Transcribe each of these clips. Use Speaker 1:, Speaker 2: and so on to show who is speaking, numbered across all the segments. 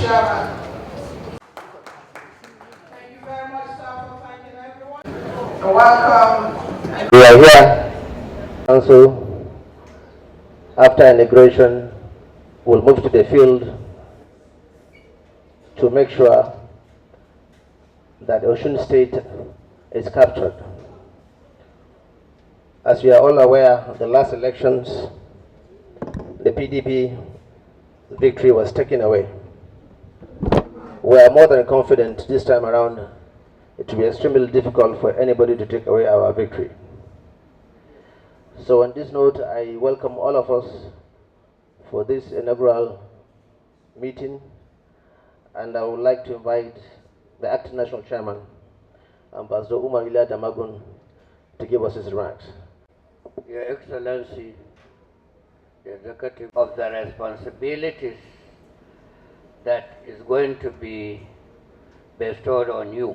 Speaker 1: Chairman. Thank you very much, sir, for thanking everyone. And welcome.
Speaker 2: We are here, Council. After inauguration, we'll move to the field to make sure that Osun State is captured. As we are all aware, the last elections, the PDP victory was taken away. We are more than confident this time around it will be extremely difficult for anybody to take away our victory. So on this note, I welcome all of us for this inaugural meeting, and I would like to invite the acting national chairman, Ambassador Umar Ila Damagun, to give us his remarks.
Speaker 3: Your Excellency, the executive of the responsibilities that is going to be bestowed on you.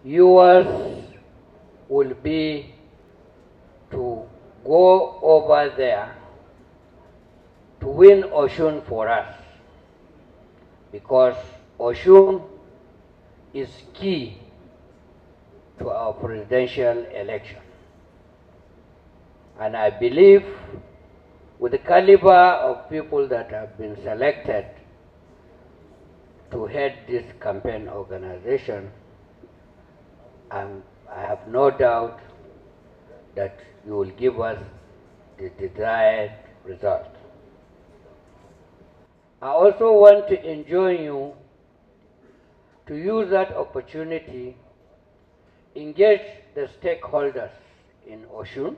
Speaker 3: Yours will be to go over there to win Osun for us, because Osun is key to our presidential election. And I believe with the caliber of people that have been selected to head this campaign organization, I have no doubt that you will give us the desired result. I also want to enjoin you to use that opportunity, engage the stakeholders in Osun,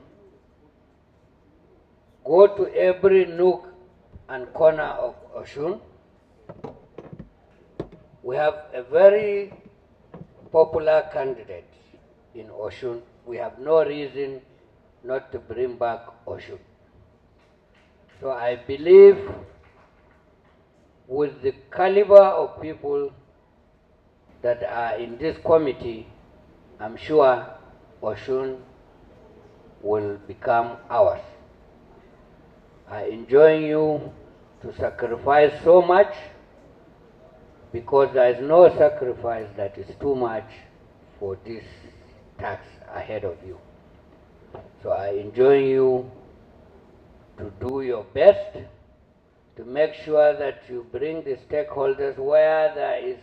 Speaker 3: go to every nook and corner of Osun. We have a very popular candidate in Osun. We have no reason not to bring back Osun. So I believe with the caliber of people that are in this committee, I'm sure Osun will become ours. I enjoin you to sacrifice so much, because there is no sacrifice that is too much for this task ahead of you. So I enjoin you to do your best to make sure that you bring the stakeholders where there is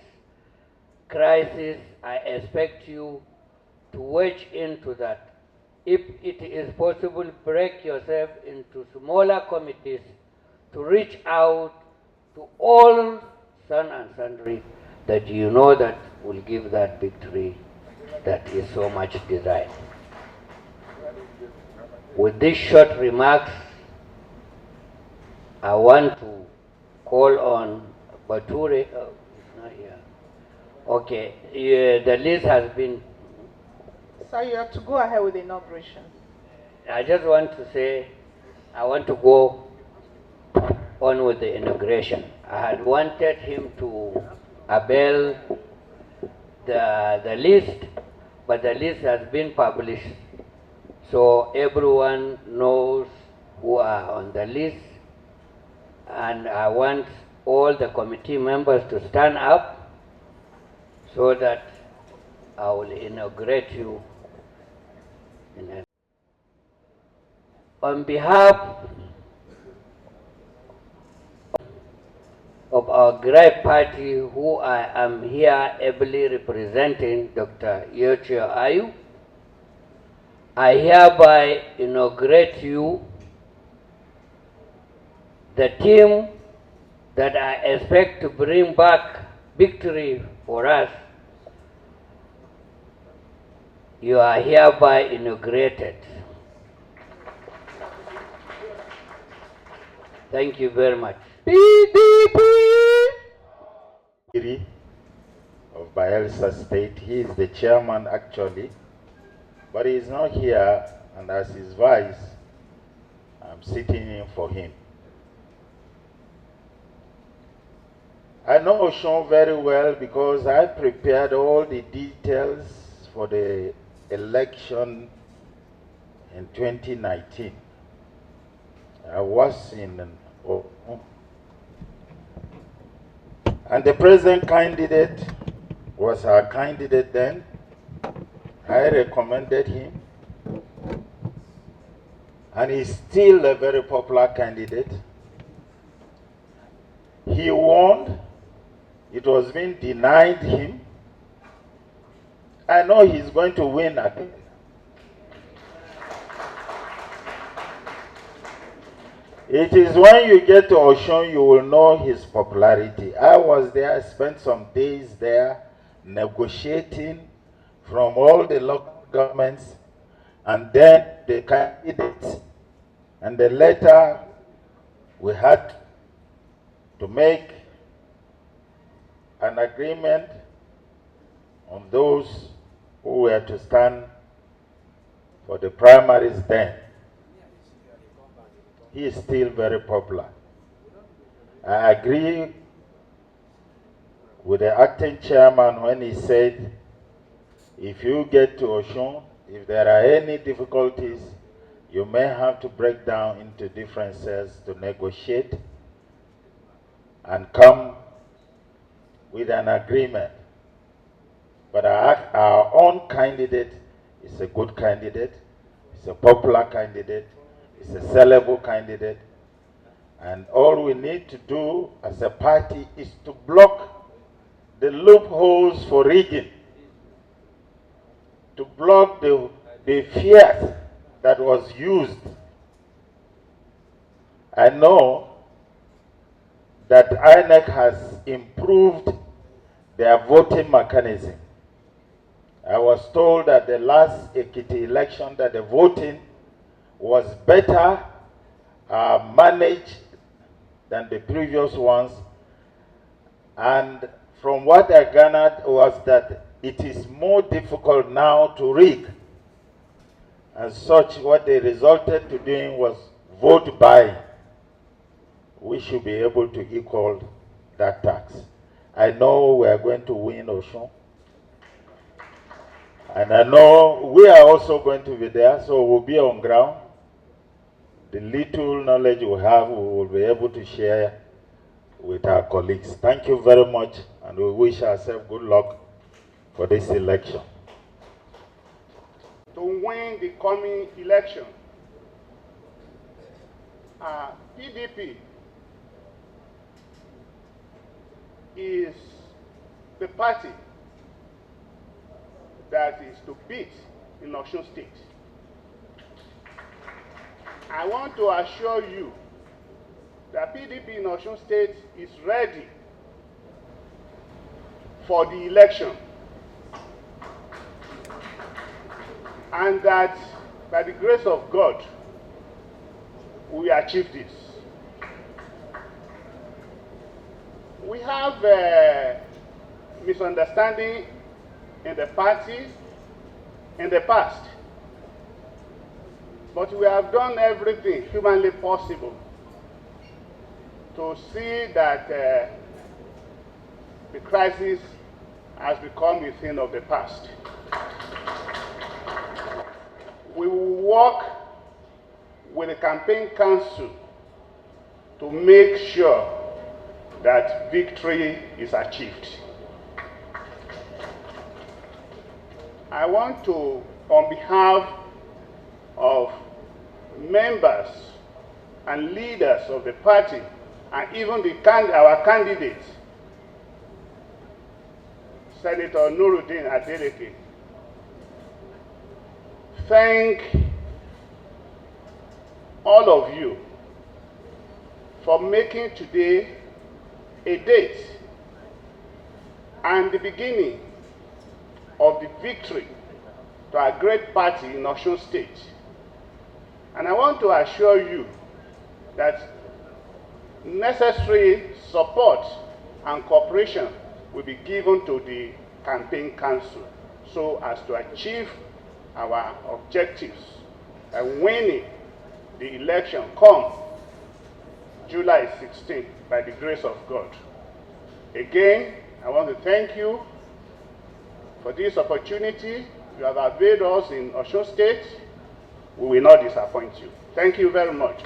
Speaker 3: crisis. I expect you to wedge into that. If it is possible, break yourself into smaller committees to reach out to all son and sundry that you know that will give that victory that is so much desired. With these short remarks, I want to call on Bature. Oh, it's not here. Okay, the list has been.
Speaker 1: Sir, you have to go ahead with the inauguration.
Speaker 3: I just want to say, I want to go on with the inauguration. I had wanted him to avail the list, but the list has been published. So everyone knows who are on the list. And I want all the committee members to stand up so that I will inaugurate you. On behalf of our great party, who I am here ably representing, Dr. Yochio Ayu, I hereby inaugurate you, the team that I expect to bring back victory for us. You are hereby inaugurated. Thank you very much.
Speaker 1: PDP!
Speaker 4: Diri of Bayelsa State. He is the chairman actually, but he is not here, and as his vice, I'm sitting in for him. I know Osun very well because I prepared all the details for the election in 2019. I was in And the present candidate was our candidate then. I recommended him. And he's still a very popular candidate. He won. It was being denied him. I know he's going to win again. It is when you get to Osun, you will know his popularity. I was there, I spent some days there negotiating from all the local governments, and then the candidates. And then later, we had to make an agreement on those who were to stand for the primaries then. He is still very popular. I agree with the acting chairman when he said, if you get to Osun, if there are any difficulties, you may have to break down into different cells to negotiate and come with an agreement. But our own candidate is a good candidate, it's a popular candidate, it's a sellable candidate, and all we need to do as a party is to block the loopholes for rigging, to block the fiat that was used. I know that INEC has improved their voting mechanism. I was told that the last Ekiti election that the voting was better managed than the previous ones. And from what I garnered was that it is more difficult now to rig. As such, what they resulted to doing was vote buying. We should be able to equal that tax. I know we are going to win Osun. And I know we are also going to be there, so we'll be on ground. The little knowledge we have, we will be able to share with our colleagues. Thank you very much, and we wish ourselves good luck for this election.
Speaker 5: To win the coming election, PDP is the party that is to beat in Osun State. I want to assure you that PDP in Osun State is ready for the election, and that by the grace of God, we achieve this. We have a misunderstanding in the party in the past, but we have done everything humanly possible to see that the crisis has become a thing of the past. We will work with the campaign council to make sure that victory is achieved. I want to, on behalf of members and leaders of the party, and even our candidate, Senator Nuruddin Adeleke, thank all of you for making today a date and the beginning of the victory to our great party in Osun State. And I want to assure you that necessary support and cooperation will be given to the campaign council so as to achieve our objectives and winning the election come July 16th by the grace of God. Again, I want to thank you for this opportunity you have availed us in Osun State. We will not disappoint you. Thank you very much.